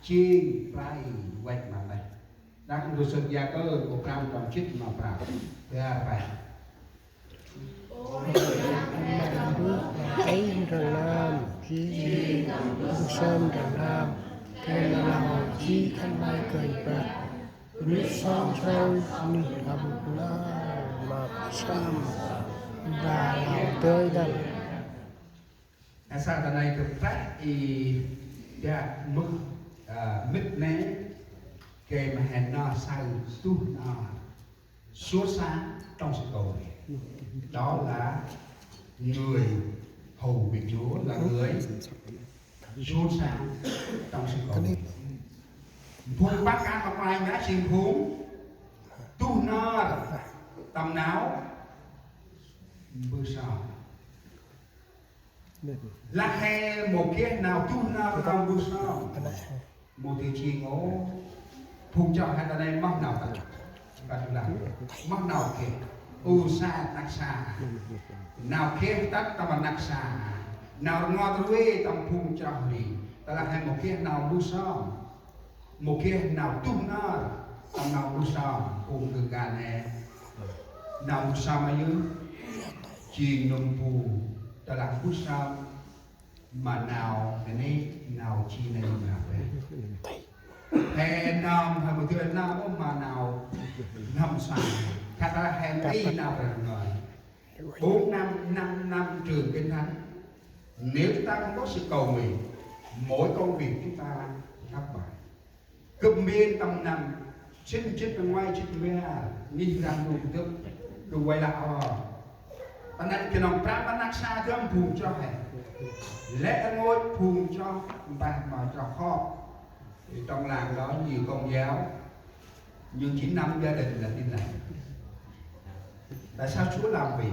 chiên prai quay mà này đang đồ sực gia cơ của cam trong chít mà prao ra phải ấy rừng nam chi sơn rừng nam cây nào chi khăn mai cười bạc nước son trôi nước hầm na mà sam và lào tươi đậm sao tại này cực phát thì ra mức mít né kề mà hẹn nó sao tu nó suốt sáng trong sự cầu nguyện đó là người hầu việc Chúa là người suốt sáng trong sự cầu nguyện phun bác cá không ai nhá xin phun tu nó tầm não bữa sau là hè một cái nào tu nó tầm bữa sau một thì chỉ ngố phun cho hai ta đây mong nào ta và là mong nào kì usa naksa nào kia tắt tầm naksa nào ngọt ruê tầm phun cho hì ta là hai một cái nào bữa sau một kia nào tu nó tầm nào bữa sau cùng được gà nè nào bữa sau mà như chỉ nông phù ta là bữa sau mà nào cái này nào chi này mà về hè nam hay một thứ nam mà nào năm sáng thật ra hè ấy nào là người 4 năm trường kinh thánh nếu chúng ta không có sự cầu nguyện mỗi công việc chúng ta thất bại cụm biên tầm nằm xin chết bên ngoài chết bên nghi rằng đủ thức đủ quay lại ta nên cái lòng trám bắt nát xa thơm phùng cho hè lẽ ngôi phùng cho bạn mà cho kho thì trong làng đó nhiều công giáo nhưng chỉ 5 gia đình là tin lành. Tại sao Chúa làm việc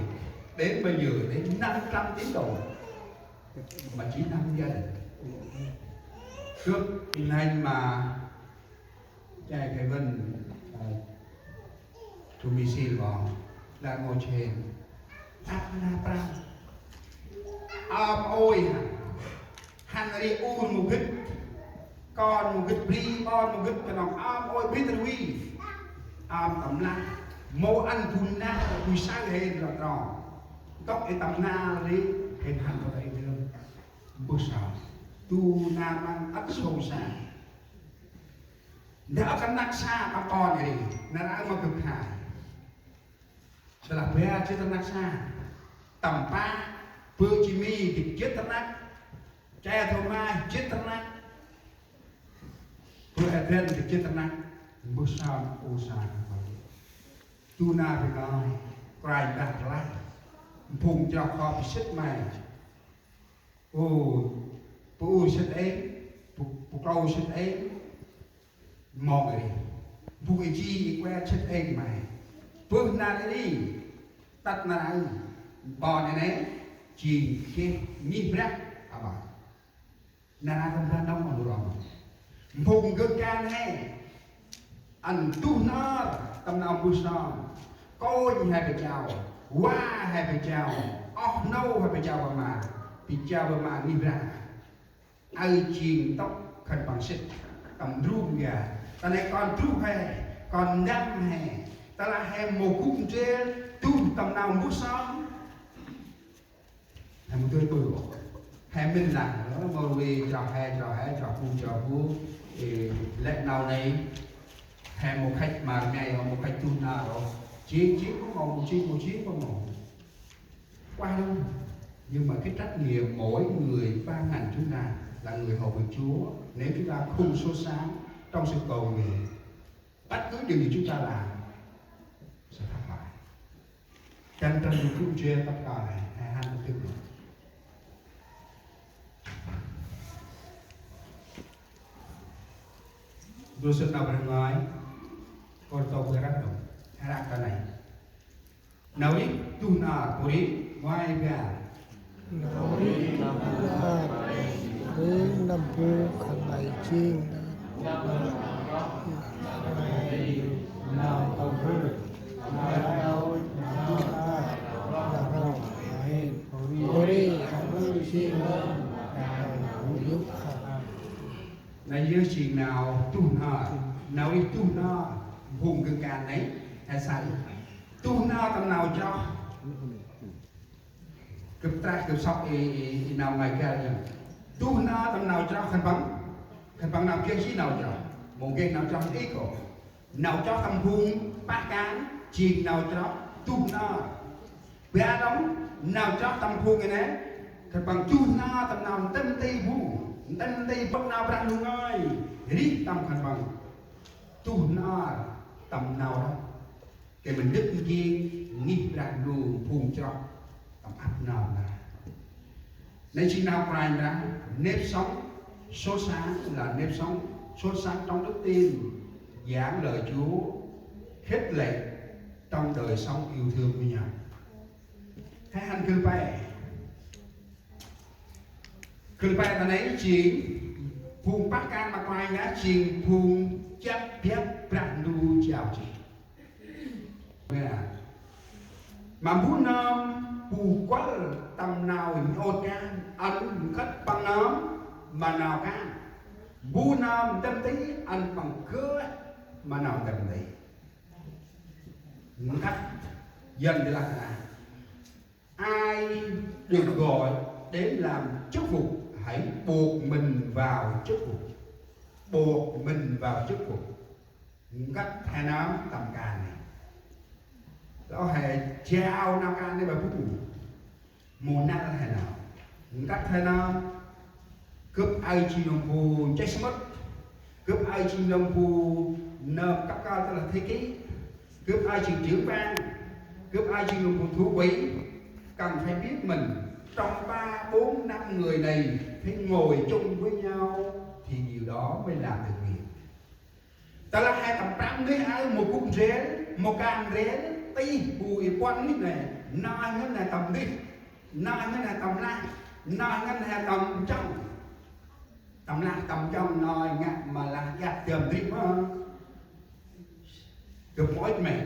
đến bây giờ đến 500 tín đồ mà chỉ 5 gia đình? Trước nên mà trai cái vân tụi mình xin vào là ngồi trên na prang ôi hắn đi un một cái con một cái pri con một cái cái lòng ôi biết rồi tầm na mô ăn phun na cùi sang hên là tròn tóc cái tầm na đi hên hẳn có thể được bữa sau tu na mang ắt sâu xa đã cái nát xa các con này nó đã mà cực hại sẽ là bé chết nát xa tầm ba phương chi mi thì chết nát che thô mai chết nát phương Eden thì chết nát bữa sau ô sa tu na phải nói cài đặt lại phùng cho kho bị xích mày ô xích ấy câu xích ấy mò người vui chi que xích ấy mày phương na đi tắt na ai bò này này chỉ cái nhịp rác à bà na không ra đâu mà rồi phùng cơ can này anh tu na tâm nào bu sao coi hai cái chào qua hai cái chào off no hai cái chào mà bị chào mà nhịp rác ai chìm tóc khẩn bằng xích tầm rung gà ta này còn rung hè còn đâm hè ta là hè một cung trên tu tầm nào bu sao hay một tôi hay mình làm nó mô vi trò phu thì lệ nào này hay một khách mà ngày hoặc một khách tu nào đó chiến có một chiến có một qua đâu nhưng mà cái trách nhiệm mỗi người ban ngành chúng ta là người hầu việc Chúa nếu chúng ta không số sáng trong sự cầu nguyện bất cứ điều gì chúng ta làm sẽ thất bại chân chân được cứu chia tất cả này hay hai mươi tiếng rồi sự nào bên ngoài còn tàu về rác đồng hay là cái này nói tu na của đi ngoài ra nói với năm vô khẩn này chiên nào ông hư nào đi chiên giúp này dưới chỉ nào tu na nào đi tu na vùng cực cạn đấy hay sao tu na tầm nào cho cực ta cực sọc nào ngày kia tu na tầm nào cho khăn bằng nào kia chỉ nào cho một cái nào cho ít cổ nào cho tầm vùng bát cán chỉ nào cho tu na bé đóng nào cho tầm vùng cái này khăn bằng tu na tầm nào tân tây vu tân tây bắc nào đang đúng ngay rít tầm khăn bằng tu na tầm nào đó cái mình đức gì nghĩ ra đủ vùng cho tầm áp nào là nên chỉ nào phải là nếp sống sốt sáng là nếp sống sốt sáng trong đức tin giảng lời Chúa khích lệ trong đời sống yêu thương với nhau thế anh cứ bay ta nấy chỉ vùng bắc can mà quay ngã chỉ vùng chấp biết bạc đu chào chỉ mà muốn bù quá tầm nào nhột can ăn cất bằng nấm mà nào can bù nam tâm tí ăn bằng cưa mà nào tâm tí cắt dần thì là ai được gọi đến làm chức vụ hãy buộc mình vào chức vụ buộc mình vào chức vụ cách hai nám tầm càn này đó hệ trao nam can đây bà phúc mùa năm là hệ nào cách hai nám cướp ai chi đồng phù chết mất cướp ai chi đồng phù nợ cấp cao tức là thế ký cướp ai chi trưởng ban cướp ai chi đồng phù thú quý cần phải biết mình trong 3, 4, 5 người này phải ngồi chung với nhau thì điều đó mới làm được việc. Ta là hai tầm trăm người ai một cung rến, một càng rến, tí bùi quan nít này, nói ngân này tầm đi, nói ngân này tầm la, nói ngân này tầm trong, tầm la tầm trong nói ngạc mà là gạt tiềm đi mà, được mỗi mẹ,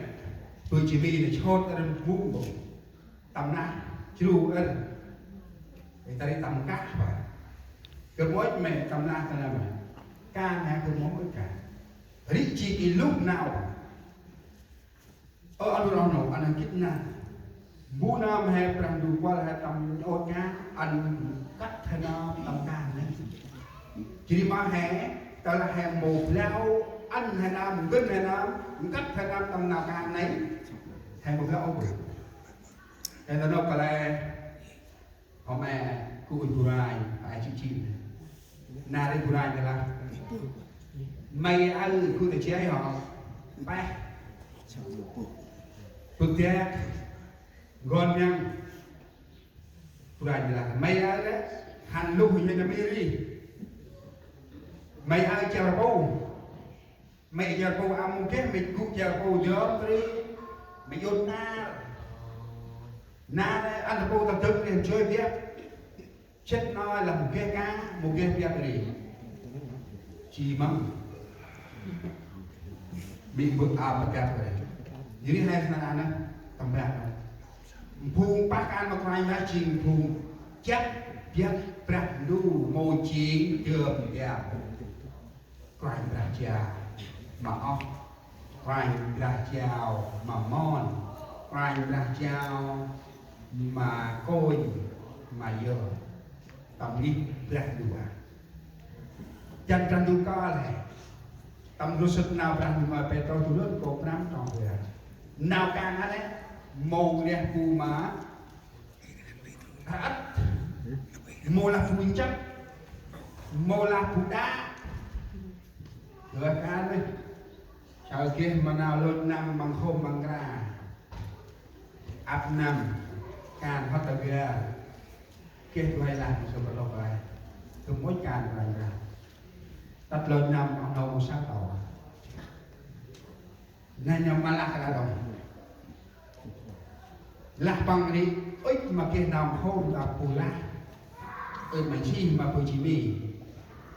tôi chỉ vì để cho ta được vũ bộ, tầm la, chứ đủ ơn. Người ta đi tầm cát vậy cái mỗi mẹ tầm la ta làm ca nghe cái mỗi cả rít chỉ cái lúc nào ở đâu nào anhคิดna bu nam hay prang du qua hay tầm ô cá anh cắt thay nó tầm ca này chỉ mà hè ta là hè một lao anh hay nam gần hay nam cắt thay nam tầm nào ca này hay một lao bự cái đó đâu cả là hôm nay cô Burai phải chịu chịu na đây Burai này là mày ăn cô để chế họ ba bực thế gòn nhang Burai này là mày ăn đấy hành lúc như là mày đi mày ăn chèo bầu mày chèo bầu ăn một cái mình cũng chèo bầu dớm đi mày vô na đấy ăn bầu tập thức để chơi biết chết nói là một cái cá một cái việc gì chỉ mong bị bực ảo bực kẹt rồi như thế này là anh tầm bạc phùng bác ăn mà quay ra trình phùng chết biết bạc đu môi chín trường đẹp quay ra chào mà ốc quay ra chào mà mon quay ra chào mà côi mà giờ tầm đi bạc đu à chân trăng đu co này tầmรู้สึก nào rằng mà Petro tu lớn cổ nắm tròn về nào càng đấy mồ nè cù má hạt mồ là phụ chất mồ là phụ đá rồi can đấy chờ kia mà nào luôn nằm bằng khôm bằng ra áp nằm can phát tờ kia kia quay lại rồi bắt đầu lại từ mỗi can quay ra đặt lên nằm ở đầu sát tàu nên nhầm mà lạc là đâu lạc bằng đi ít mà kia nào không là phù lạc mà chi mà phù chỉ mì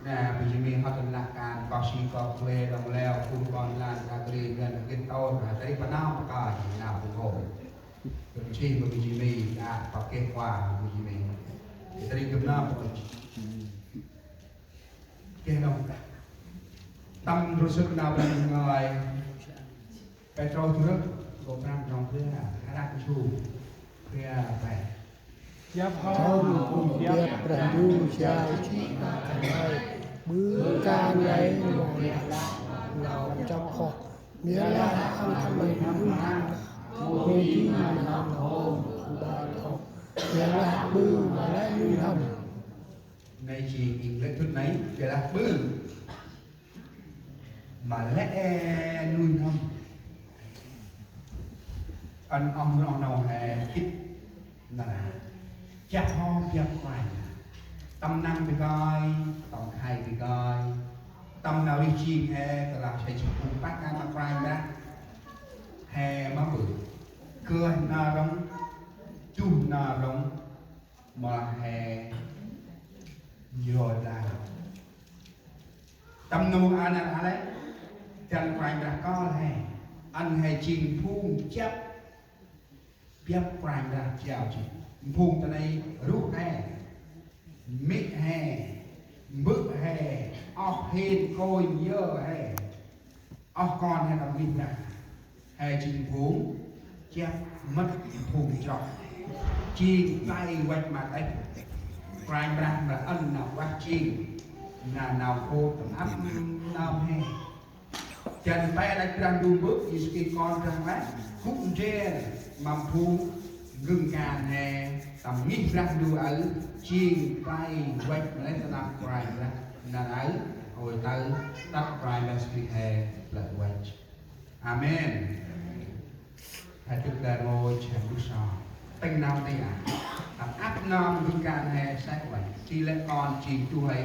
nè phù chỉ mì họ từng lạc càng có xì có quê đồng leo phù còn là cái gần cái tôn mà thấy có nào có nào phù hộ phù chi mà phù chỉ mì có kết quả phù chỉ mì thì thấy cầm nào cái đâu tâm rồi sức nào bên người Petro trước gồm năm trong phía hai đắc chu phía về ยับพร้อมผู้เดียบประดูชาวที่มากันไว้บื้อการไหลหลงเราจำขอกเมียละอันทำไมบื้อมีที่นำเราบาทอกเมียละบื้อมาและมือทำ ในชีอีกเล็กทุนไหนเดี๋ยวละบื้อมาและนุ่นทำอันองนองแห่คิดนั่นแหละจะพอเพียบไปตำนำไปก่อยต้องไทยไปก่อยตำนาวิชีแห่ตลาดใช้ชุมปักการมาไกลนะแห่มาเบื่อเกลือนาลงจุ่มนาลงมาแห่โยดาตำนูอันนั้นอะไรจันไกลนะก็แห่อันให้จริงพุ่งจับเพียบไกลนะเจ้าจริงพุ่งตะในรูปแห่มิดแห่บึกแห่ออกเฮนโกยเยอะแห่ออกก่อนให้เราบินนะแห่จริงพุ่งจับมัดพุ่งจอกจีไตวัดมาได้ไกลนะมาอันนับวัดจริงนานาโคตรอัพนาแห่จันไปอะไรกลางดูบึกอีสกินก่อนกลางแรกคุกเจนมาพุ่งgừng cà nè tầm nhích ra đu ở chiên tay quay lấy ta làm quay ra là ấy hồi tới tắt quay là speak hè là quay amen hãy chúc đại ngôi chèn đu sò tinh nam đây à áp nam gừng cà nè sai quay chỉ lấy con chỉ tu ấy